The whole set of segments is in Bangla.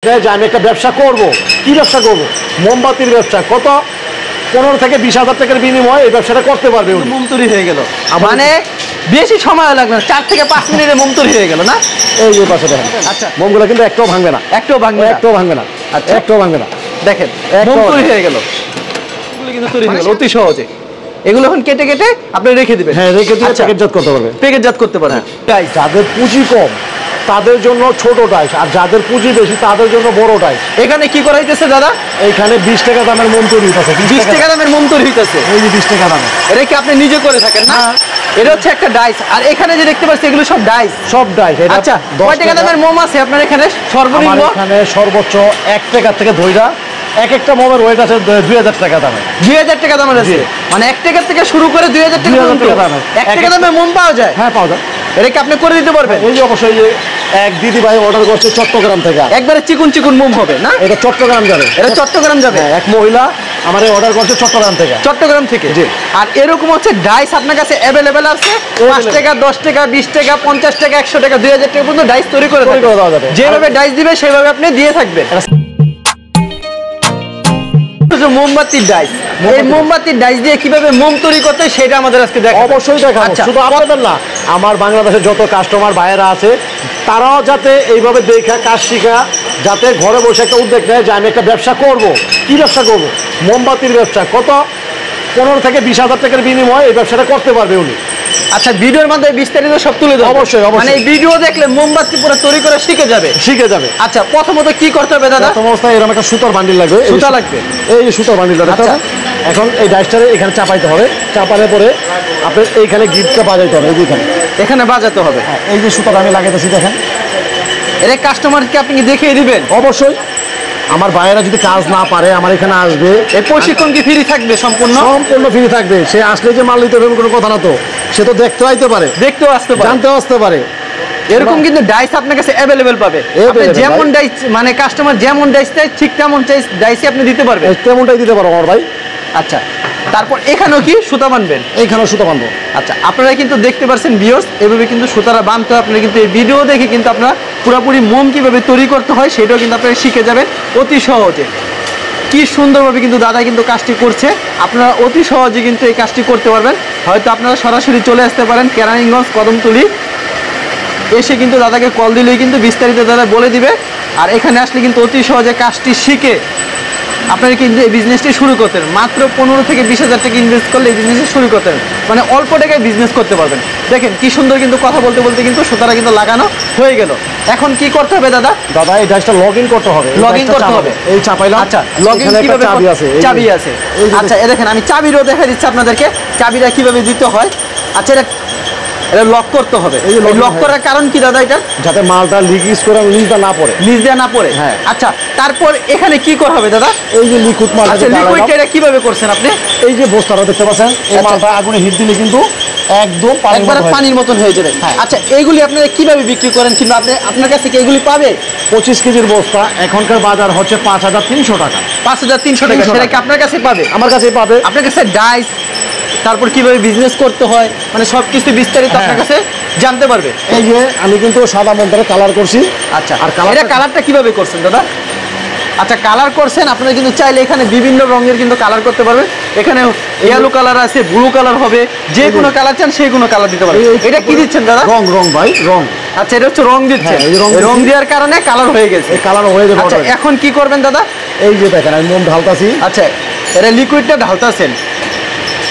যে আমি একটা ব্যবসা করব, কি ব্যবসা করব? মোমবাতির ব্যবসা। কত 15 থেকে 20,000 টাকার বিনিময়ে এই ব্যবসাটা করতে পারবে। মোম তৈরি হয়ে গেল, মানে বেশি সময় লাগবে না, 4 থেকে 5 মিনিটে মোম তৈরি হয়ে গেল না? এই যে পাশে দেখেন, আচ্ছা মোমগুলো কিন্তু একটাও ভাঙবে না, একটাও ভাঙবে না, একটাও ভাঙবে না, আচ্ছা একটাও ভাঙবে না। দেখেন মোম তৈরি হয়ে গেল, এগুলো কিন্তু তৈরি হয়ে গেল অতি সহজে। এগুলো এখন কেটে কেটে আপনি রেখে দিবেন। হ্যাঁ, রেখে দিয়ে প্যাকেটজাত করতে পারবে, প্যাকেটজাত করতে পারবেন। তাই যাদের পুঁজি কম তাদের জন্য ছোট ডাইস, আর যাদের পুঁজি বেশি তাদের জন্য বড় ডাইস। এখানে কি করা হইতেছে দাদা? এইখানে 20 টাকা দামের মোম তৈরি হইতেছে। 20 টাকা দামের মোম তৈরি হইতেছে, এই যে 20 টাকা দামের। এটা কি আপনি নিজে করে থাকেন না? এটা হচ্ছে একটা ডাইস। আর এখানে যে দেখতে পাচ্ছি এগুলো সব ডাইস, সব ডাইস। আচ্ছা, কয় টাকা দামের মোম আছে আপনার এখানে সর্বনিম্ন? এখানে সর্বোচ্চ 1 টাকা থেকে ধইরা এক একটা মোমের ওয়েট আছে 2000 টাকা দামের। 2000 টাকা দামের আছে, মানে 1 টাকা থেকে শুরু করে 2000 টাকা পর্যন্ত 1 টাকা দামের মোম পাওয়া যায়? হ্যাঁ, পাওয়া যায়। এটা কি আপনি করে দিতে পারবেন? এই যে অবশ্যই, যে এক দিদি ভাই অর্ডার করছে চট্টগ্রাম থেকে, একবারে চিকুন চিকুন মোম হবে না? এটা চট্টগ্রাম যাবে, এটা চট্টগ্রাম যাবে। এক মহিলা আমার অর্ডার করছে চট্টগ্রাম থেকে। চট্টগ্রাম থেকে, জি। আর এরকম হচ্ছে ডাইস আপনার কাছে অ্যাভেলেবেল আছে 5 টাকা, 10 টাকা, 20 টাকা, 50 টাকা, 100 টাকা, 2000 টাকা পর্যন্ত ডাইস তৈরি করে দেওয়া যাবে। যেভাবে ডাইস দিবে সেভাবে আপনি দিয়ে থাকবেন। মোমবাতির ডাইস, এই মোমবাতির ডাইস দিয়ে কিভাবে মোম তৈরি করতে সেটা আমাদের আজকে দেখাবো। অবশ্যই দেখাবো। শুধু আপনাদের না, আমার বাংলাদেশের যত কাস্টমার ভাইয়েরা আছে তারাও যাতে এইভাবে দেখা কাজ শিখা, যাতে ঘরে বসে একটা উদ্যোগ নেয় যে আমি একটা ব্যবসা করব। কি ব্যবসা করব? মোমবাতির ব্যবসা। কত 15 থেকে 20,000 টাকার বিনিময়ে এই ব্যবসাটা করতে পারবে উনি। আচ্ছা, ভিডিওর মধ্যে বিস্তারিত সব তুলে দেব। অবশ্যই, মানে এই ভিডিও দেখলে মোমবাতি পুরো তৈরি করে শিখে যাবে। আচ্ছা, প্রথমত কি করতে হবে দাদা? প্রথম অবস্থায় এরকম একটা সুতার বান্ডিল লাগবে। সুতা লাগবে, এই যে সুতার বান্ডিলটা। আচ্ছা, এখন এই ডাইসটারে এখানে চাপাইতে হবে। চাপানোর পরে আপনার এইখানে গিটটা বাজাইতে হবে। এখানে বাজাতে হবে। এই যে সুতাটা আমি লাগাইতেছি দেখেন। এর কাস্টমারকে আপনি দেখিয়ে দিবেন? অবশ্যই। আমার ভাইয়েরা যদি কাজ না পারে আমার এখানে আসবে। এই প্রশিক্ষণ কি ফ্রি থাকবে? সম্পূর্ণ ফ্রি থাকবে। সে আসলে যে মাল নিতে হবে কোনো কথা না, তো সে তো দেখতেও আসতে পারে, দেখতেও আসতে পারে, জানতেও আসতে পারে। এরকম কিন্তু ডাইস আপনার কাছে অ্যাভেলেবেল পাবে। আপনি যেমন ডাইস, মানে কাস্টমার যেমন ডাইস চাই ঠিক তেমন ডাইসই আপনি দিতে পারবেন। তেমনটাই দিতে পারবো আমার ভাই। আচ্ছা, তারপর এখানেও কি সুতা বাঁধবেন? এইখানেও সুতা বাঁধবো। আচ্ছা, আপনারা কিন্তু দেখতে পাচ্ছেন ভিউয়ার্স, এভাবে কিন্তু সুতারা বাঁধতে হয়। আপনারা কিন্তু এই ভিডিও দেখে কিন্তু আপনারা পুরোপুরি মোম কীভাবে তৈরি করতে হয় সেটাও কিন্তু আপনারা শিখে যাবেন অতি সহজে। কি সুন্দরভাবে কিন্তু দাদা কিন্তু কাজটি করছে। আপনারা অতি সহজে কিন্তু এই কাজটি করতে পারবেন। হয়তো আপনারা সরাসরি চলে আসতে পারেন কেরানীগঞ্জ কদমতলী, এসে কিন্তু দাদাকে কল দিলেই কিন্তু বিস্তারিত দাদা বলে দিবে। আর এখানে আসলে কিন্তু অতি সহজে কাজটি শিখে আপনারা কিন্তু এই বিজনেসটি শুরু করতেন। মাত্র 15 থেকে 20,000 টাকা ইনভেস্ট করলে এই বিজনেসটি শুরু করতেন, মানে অল্প টাকায় বিজনেস করতে পারবেন। দেখেন কি সুন্দর কিন্তু কথা বলতে বলতে কিন্তু সুতারা কিন্তু লাগানো হয়ে গেল। এখন কি করতে হবে দাদা? দাদা এই ডাইসটা লগ ইন করতে হবে। এই চাপাইলাম। আচ্ছা, লগ ইন কিভাবে? চাবি আছে। আচ্ছা, এই দেখেন আমি চাবিরও দেখা দিচ্ছি আপনাদেরকে, চাবিটা কিভাবে দিতে হয়। আচ্ছা, এটা লক করতে হবে। এই লক করার কারণ কি দাদা? এটা যাতে মালটা লিকেজ করে নিচটা না পড়ে, নিচ দিয়ে না পড়ে। হ্যাঁ। আচ্ছা, তারপর এখানে কি করা হবে দাদা? এই যে লিকুইড মাল। আচ্ছা, লিকুইডটা এটা কিভাবে করছেন আপনি? এই যে বস্তাটা দেখতে পাচ্ছেন, এই মালটা আগুনে হিট দিলে কিন্তু একদম পানির মতন হয়ে যাবে। আচ্ছা, এইগুলি আপনারা কিভাবে বিক্রি করেন, কিংবা আপনার কাছে কি এগুলি পাবে? 25 কেজির বস্তা এখনকার বাজার হচ্ছে 5,300 টাকা। 5,300 টাকা সেটা কি আপনার কাছে পাবে? আমার কাছেই পাবে। আপনার কাছে ডাইস, তারপর কিভাবে বিজনেস করতে হয়, মানে সবকিছু বিস্তারিত আপনার কাছে জানতে পারবে। এই যে আমি কিন্তু সাদা মন্দারে কালার করছি। আচ্ছা, আর কালারটা কিভাবে করছেন দাদা? আচ্ছা, কালার করছেন আপনারা কিন্তু চাইলে এখানে বিভিন্ন রঙের কিন্তু কালার করতে পারবেন। এখানে ইয়েলো কালার আছে, ব্লু কালার হবে, যে কোনো কালার চান সেই কোনো কালার দিতে পারবেন। এটা কি দিচ্ছেন দাদা? রং ভাই, রং। আচ্ছা, এটা হচ্ছে রং দিচ্ছে। রং দেওয়ার কারণে কালার হয়ে গেছে। কালার হয়ে যাবে। আচ্ছা, এখন কি করবেন দাদা? এই যে দেখেন আমি মোম ঢালতাছি। আচ্ছা, এটা লিকুইডটা ঢালতাছেন।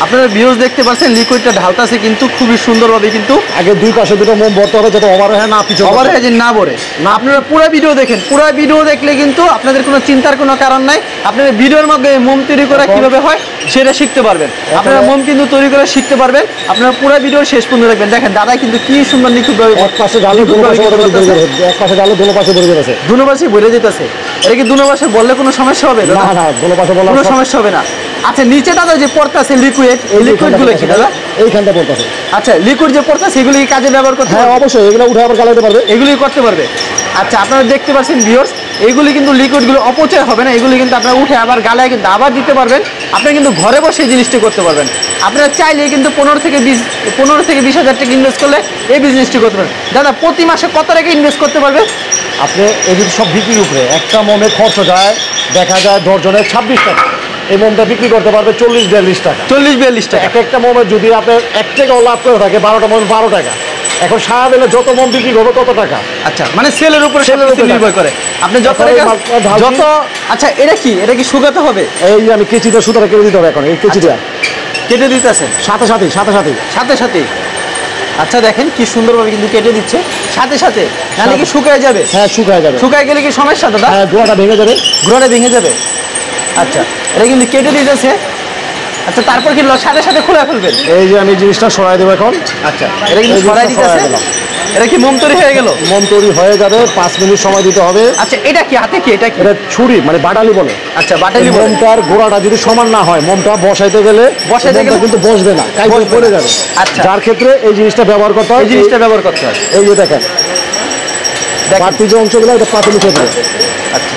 আপনারা ভিউজ দেখতে পাচ্ছেন লিকুইডটা ঢালতাছে কিন্তু খুবই সুন্দরভাবে। কিন্তু আগে দুই পাশে দুটো মোম ভরতে হবে যাতে ওভারহেড না পিছনে ওভারহেড না ভরে। না, আপনারা পুরো ভিডিও দেখেন। পুরো ভিডিও দেখলে কিন্তু আপনাদের কোনো চিন্তার কোনো কারণ নাই। আপনারা ভিডিওর মধ্যে মোম তৈরি করা কিভাবে হয় সেটা শিখতে পারবেন। আপনারা মোম কিন্তু তৈরি করে শিখতে পারবেন। আপনারা পুরো ভিডিও শেষ পর্যন্ত দেখবেন। দেখেন দাদা কিন্তু কি সুন্দর নিখুঁতভাবে এক পাশে ঢালে দুনো পাশে ভরে যেতেছে। দুনো পাশে ভরে যেতেছে। এটা কি দুনো পাশে বললে কোনো সমস্যা হবে? না না, দুনো পাশে বললে কোনো সমস্যা হবে না। আচ্ছা, নিচে দাদা যে পড়তাছে লিকুইড, এই লিকুইডগুলো কি দাদা? এইখানটা পড়তাছে। আচ্ছা, লিকুইড যে পড়তাছে এগুলি কাজে ব্যবহার করতে? হ্যাঁ, অবশ্যই। এগুলো উঠে আবার গালাতে পারবে, এগুলি করতে পারবে। আচ্ছা, আপনারা দেখতে পাচ্ছেন ভিউয়ার্স, এইগুলি কিন্তু লিকুইডগুলো অপচয় হবে না। এগুলি কিন্তু আপনারা উঠে আবার গালায় কিন্তু আবার দিতে পারবেন। আপনি কিন্তু ঘরে বসে এই জিনিসটি করতে পারবেন। আপনারা চাইলে কিন্তু 15 থেকে 20,000 টাকা ইনভেস্ট করলে এই বিজনেসটি করতে পারবেন। দাদা প্রতি মাসে কত টাকা ইনভেস্ট করতে পারবে? আপনি এগুলো সব বিক্রির উপরে, একটা মোমে খরচ যায় দেখা যায় দর্জনের 26 টাকা, এই মোমটা বিক্রি করতে পারবে 40-42 টাকা। 40-42 টাকা এক একটা মোমের যদি আপনার 1 টাকাও লাভ করে থাকে, 12টা মোম 12 টাকা। এখন সারাদিনে যত মোম বিক্রি করবো তত টাকা। আচ্ছা, মানে সেলের উপরে নির্ভর করে আপনি যত যত। আচ্ছা, এটা কি শুকাতে হবে? এই যে আমি কেচিতে সুতরাং কেটে দিতে হবে এখন, এই কেচিটা কেটে দিতেছেন সাথে সাথে। আচ্ছা, দেখেন কি সুন্দরভাবে কিন্তু কেটে দিচ্ছে সাথে সাথে। নাহলে কি শুকায় যাবে? হ্যাঁ, শুকায় যাবে। শুকায় গেলে কি সমস্যা দাদা? হ্যাঁ, গোড়াটা ভেঙে যাবে। আচ্ছা, এটা কিন্তু কেটে দিতেছে। আচ্ছা, তারপর কি সাথে সাথে খুলে ফেলবেন? এই যে আমি জিনিসটা সরাই দেবো এখন। আচ্ছা, এটা কিন্তু সরাই দিতেছে। এটা কি মোম তৈরি হয়ে গেল? মোম তৈরি হয়ে যাবে, 5 মিনিট সময় দিতে হবে। আচ্ছা, এটা কি হাতে কি? এটা ছুরি, মানে বাটালি বলে। আচ্ছা, বাটালি বলে। মোমটার গোড়াটা যদি সমান না হয়, মোমটা বসাইতে গেলে কিন্তু বসবে না, কাইতে পড়ে যাবে। আচ্ছা, যার ক্ষেত্রে এই জিনিসটা ব্যবহার করতে হয়। এই যে দেখেন বাড়তি যে অংশগুলো, এটা পাতলি খেতে হবে। আচ্ছা,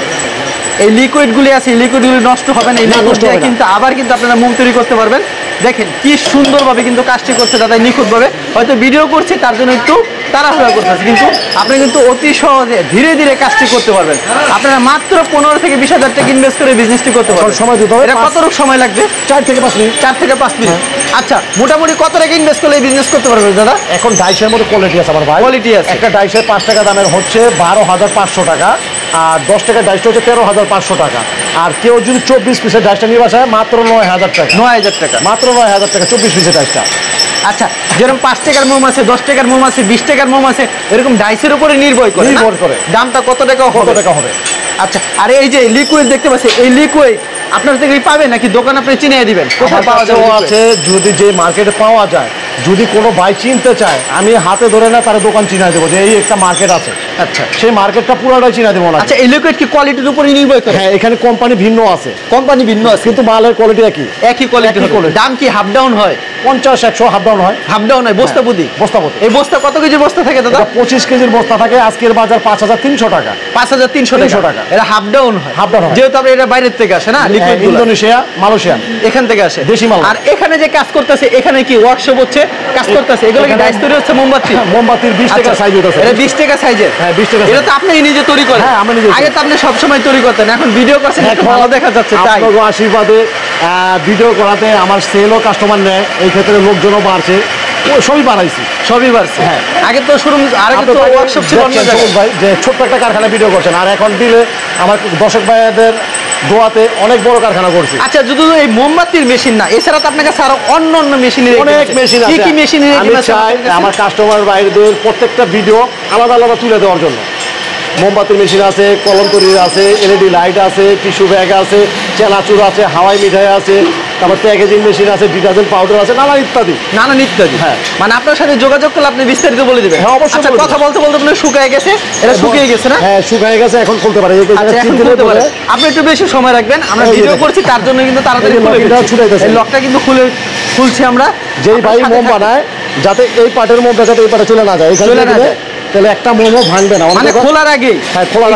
এই লিকুইডগুলি আছে, এই লিকুইডগুলি নষ্ট হবে না। এই লিকুইড দিয়ে কিন্তু আবার কিন্তু আপনারা মোম তৈরি করতে পারবেন। দেখেন কি সুন্দরভাবে কিন্তু কাজটি করছে দাদা, নিখুঁতভাবে। হয়তো ভিডিও করছি তার জন্য একটু তাড়াহুড়া করতেছে, কিন্তু আপনি কিন্তু অতি সহজে ধীরে ধীরে কাজটি করতে পারবেন। আপনারা মাত্র 15 থেকে 20 হাজার টাকা ইনভেস্ট করে বিজনেসটি করতে পারবেন। সময় দিতে হবে। এটা কতটুকু সময় লাগবে? 4 থেকে 5 মিনিট। 4 থেকে 5 মিনিট। আচ্ছা, মোটামুটি কত টাকা ইনভেস্ট করলে এই বিজনেস করতে পারবেন দাদা? এখন ডাইসের মধ্যে কোয়ালিটি আছে আমার ভাই। কোয়ালিটি আছে। একটা ডাইসের 5 টাকা দামের হচ্ছে 12,500 টাকা, আর 10 টাকার ডাইসটা হচ্ছে 13,500 টাকা। আর কেউ যদি 24 পিসের ডাইসটা নিয়ে বাসায়, মাত্র 9,000 টাকা। 9,000 টাকা, মাত্র 9,000 টাকা 24 পিসের ডাইসটা। আচ্ছা, যেরকম 5 টাকার মোম আছে, 10 টাকার মোম আছে, 20 টাকার মোম আছে, এরকম ডাইসের উপরে নির্ভর করে দামটা কত টাকা হবে। আচ্ছা, আর এই যে লিকুইড দেখতে পাচ্ছি, এই লিকুইড আপনার থেকে পাবেন নাকি দোকান আপনি চিনিয়ে দিবেন? কোথায় পাওয়া যাবে? আছে, যদি যে মার্কেটে পাওয়া যায়, যদি কোনো ভাই চিনতে চায়, আমি হাতে ধরে না তার দোকান চিনাই দেবো যে এই একটা মার্কেট আছে। আচ্ছা, সেই মার্কেটটা পুরোটাই চিনাই দেবো না। আচ্ছা, এই লিকুইড কি কোয়ালিটির উপরে নির্ভর করে? হ্যাঁ, এখানে কোম্পানি ভিন্ন আছে, কিন্তু মালের কোয়ালিটি একই কোয়ালিটি। দাম কি হাফ ডাউন হয়? 50-100 হাফ ডাউন হয়। বস্তা প্রতি। এই বস্তা কত কেজি বস্তা থাকে দাদা? 25 কেজির বস্তা থাকে। আজকের বাজার 5,300 টাকা। 5,300 টাকা। এটা হাফ ডাউন হয়। যেহেতু আপনি এটা বাইরের থেকে আসে না, লিকুইড ইন্দোনেশিয়া, মালয়েশিয়া, এখান থেকে আসে দেশি মাল। আর এখানে যে কাজ করতেছে, এখানে কি ওয়ার্কশপ হচ্ছে, কাজ করতেছে, এগুলো কি ডাইস তৈরি হচ্ছে? মোমবাতির 20 টাকা সাইজ হচ্ছে। এটা 20 টাকা সাইজের? হ্যাঁ, 20 টাকা। এটা তো আপনি নিজে তৈরি করেন? হ্যাঁ, আমি নিজে। আগে তো আপনি সব সময় তৈরি করতেন, এখন ভিডিও করছেন, একটু ভালো দেখা যাচ্ছে। তাই আপনাদের আশীর্বাদে ভিডিও করাতে আমার সেলও কাস্টমার নেয়, এই ক্ষেত্রে লোকজনও বাড়ছে, সবই বাড়াইছি। হ্যাঁ, আগে তো শোরুম, আগে তো ওয়ার্কশপ ছিল অন্য জায়গায়। ভাই যে ছোট্ট একটা কারখানা ভিডিও করছেন, আর এখন দিলে আমার দর্শক ভাইদের দোয়াতে অনেক বড় কারখানা করছি। আচ্ছা, যদি এই মোমবাতির মেশিন না, এছাড়া তো আপনার কাছে আরো অন্য মেশিনের অনেক মেশিন আছে। কি মেশিনের? আমি চাই আমার কাস্টমার ভাইদের প্রত্যেকটা ভিডিও আলাদা আলাদা তুলে দেওয়ার জন্য। মোমবাতির মেশিন আছে, কলম তৈরির আছে, এলইডি লাইট আছে, টিস্যু ব্যাগ আছে, চেনাচুর আছে, হাওয়াই মিঠাই আছে, তারপর প্যাকেজিং মেশিন আছে, ডিটারজেন্ট পাউডার আছে, নানান ইত্যাদি। হ্যাঁ, মানে আপনার সাথে যোগাযোগ করলে আপনি বিস্তারিত বলে দিবেন। হ্যাঁ, অবশ্যই। আচ্ছা, কথা বলতে বলতে আপনি শুকিয়ে গেছে, এটা শুকিয়ে গেছে না? হ্যাঁ, শুকিয়ে গেছে, এখন খুলতে পারে। আপনি একটু বেশি সময় রাখবেন, আমরা ভিডিও করছি তার জন্য কিন্তু তাড়াতাড়ি লকটা কিন্তু খুলছি আমরা। যেই ভাই মোম বানায়, যাতে এই পাটের মোমটা যাতে এই পাটে চলে না যায়, তাহলে একটা মোমও ভাঙবে না। মানে খোলার আগে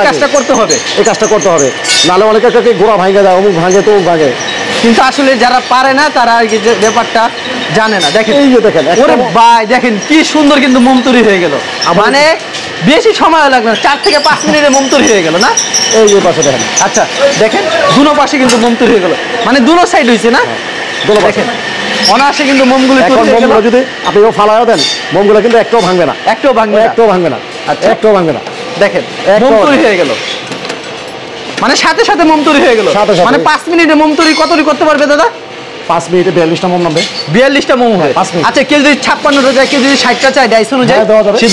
কাজটা করতে হবে, এই কাজটা করতে হবে, নাহলে অনেকে গোড়া ভাঙে যায়, অমুক ভাঙে তো ভাঙে। কিন্তু আসলে যারা পারে না তারা আর কি ব্যাপারটা জানে না। দেখেন, এই যে দেখেন, ওরে ভাই দেখেন কি সুন্দর কিন্তু মোম তৈরি হয়ে গেল। মানে বেশি সময় লাগবে না, 4 থেকে 5 মিনিটে মোম তৈরি হয়ে গেল না? এই যে পাশে দেখেন। আচ্ছা, দেখেন দুনো পাশে কিন্তু মোম তৈরি হয়ে গেল, মানে দুনো সাইড হয়েছে না? দেখেন অনায়াসে কিন্তু মোমগুলো যদি আপনি ফালায়ও দেন, মোমগুলো কিন্তু একটাও ভাঙবে না। একটাও ভাঙবে না। আচ্ছা, একটাও ভাঙবে না। দেখেন মোম তৈরি হয়ে গেল, মানে সাথে সাথে মোম তৈরি হয়ে গেল। মানে 5 মিনিটে মোম তৈরি কতটি করতে পারবে দাদা? 5 মিনিটে 42টা মোম নামবে। 42টা মোম হয়। আচ্ছা, কেউ যদি 56টা চায়, কেউ যদি 60টা চায়, ডাইস অনুযায়ী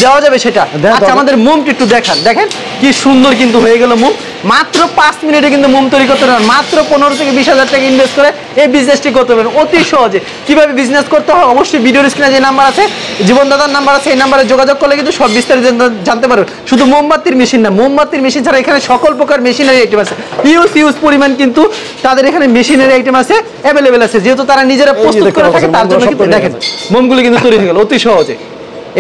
দেওয়া যাবে সেটা। আচ্ছা, আমাদের মোমটি একটু দেখান। দেখেন কি সুন্দর কিন্তু হয়ে গেল মোম। মাত্র 5 মিনিটে কিন্তু মোম তৈরি করতে পারবেন। মাত্র 15 থেকে 20 হাজার টাকা ইনভেস্ট করে এই বিজনেসটি করতে পারবেন অতি সহজে। কিভাবে বিজনেস করতে হয় অবশ্যই ভিডিওর স্ক্রিনে যে নাম্বার আছে, জীবন দাদার নাম্বার আছে, এই নাম্বারে যোগাযোগ করলে কিন্তু সব বিস্তারিত জানতে পারবেন। শুধু মোমবাতির মেশিন না, মোমবাতির মেশিন ছাড়া এখানে সকল প্রকার মেশিনারি আইটেম আছে। হিউজ পরিমাণ কিন্তু তাদের এখানে মেশিনারি আইটেম আছে, অ্যাভেলেবেল আছে, যেহেতু তারা নিজেরা প্রস্তুত করে থাকে, তার জন্য কিন্তু দেখেন মোমগুলো কিন্তু তৈরি হয়ে গেল অতি সহজে।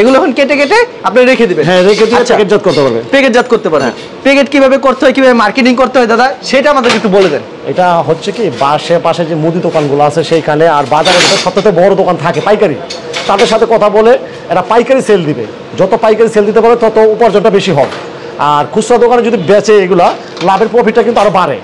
এগুলো এখন কেটে আপনি রেখে দিবেন। হ্যাঁ, রেখে দিয়ে প্যাকেটজাত করতে পারবে। প্যাকেটজাত করতে পারবে। প্যাকেট কিভাবে করতে হয়, কিভাবে মার্কেটিং করতে হয় দাদা, সেটা আমাদের একটু বলে দেন। এটা হচ্ছে কি, পাশে যে মুদি দোকানগুলো আছে সেইখানে, আর বাজারে সবথেকে বড় দোকান থাকে পাইকারি, তাদের সাথে কথা বলে এরা পাইকারি সেল দিবে। যত পাইকারি সেল দিতে পারে তত উপার্জনটা বেশি হবে। আর খুচরা দোকানে যদি বেচে এগুলা লাভের প্রফিটটা কিন্তু আরো বাড়ে।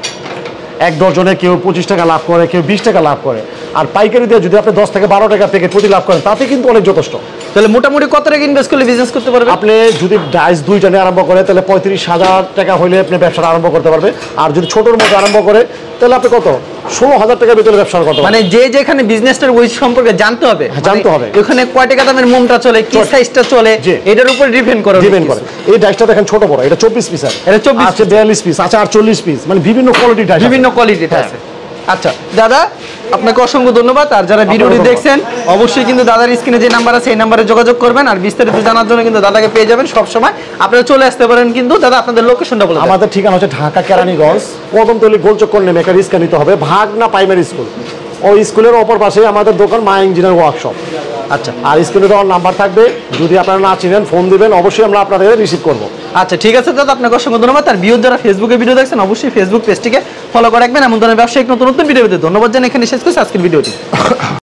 1 ডজনে কেউ 25 টাকা লাভ করে, কেউ 20 টাকা লাভ করে। আর পাইকারি দিয়ে যদি আপনি 10 থেকে 12 টাকা প্যাকেট প্রতি লাভ করেন তাতে কিন্তু অনেক যথেষ্ট। তাহলে মোটামুটি কত টাকা ইনভেস্ট করলে বিজনেস করতে পারবেন? আপনি যদি ডাইস 2টা নিয়ে আরম্ভ করে তাহলে 35,000 টাকা হলে আপনি ব্যবসাটা আরম্ভ করতে পারবে। আর যদি ছোটোর মধ্যে আরম্ভ করে তাহলে আপনি কত 16,000 টাকার ভিতরে ব্যবসা করতে পারবেন। মানে যেখানে বিজনেসটার ওই সম্পর্কে জানতে হবে, জানতে হবে ওখানে কয় টাকা দামের মোমটা চলে, কি সাইজটা চলে, এটার উপর ডিপেন্ড করে। এই ডাইসটা দেখেন ছোট বড়, এটা 24 পিস আছে, এটা 24 আছে 42 পিস আছে, 48 পিস, মানে বিভিন্ন কোয়ালিটি ডাইস, বিভিন্ন কোয়ালিটিতে আছে। আচ্ছা দাদা, আপনাকে অসংখ্য ধন্যবাদ। আর যারা ভিডিওটি দেখছেন অবশ্যই কিন্তু দাদার স্ক্রিনে যে নাম্বার আছে এই নাম্বারে যোগাযোগ করবেন। আর বিস্তারিত জানার জন্য কিন্তু দাদাকে পেয়ে যাবেন সব সময়। আপনারা চলে আসতে পারেন কিন্তু দাদা আপনাদের লোকেশনটা বলে দেন। আমাদের ঠিকানা হচ্ছে ঢাকা কেরানীগঞ্জ, কদমতলী গোলচক্কর নেমে একটা রিক্সা নিতে হবে, ভাগনা প্রাইমারি স্কুল। ওই স্কুলের অপর পাশে আমাদের দোকান মা ইঞ্জিনিয়ার ওয়ার্কশপ। আচ্ছা, আর স্ক্রিনে দেওয়ার নাম্বার থাকবে, যদি আপনারা না চিনেন ফোন দিবেন, অবশ্যই আমরা আপনাদের রিসিভ করবো। আচ্ছা ঠিক আছে দাদা, আপনাকে অসংখ্য ধন্যবাদ। আর ভিউয়ার যারা ফেসবুকে ভিডিও দেখছেন অবশ্যই ফেসবুক পেজটিকে ফলো করে রাখবেন। এমন ধরনের ব্যবসায়িক নতুন নতুন ভিডিও পেতে ধন্যবাদ জানাই এখানে শেষ করছি আজকের ভিডিওটি।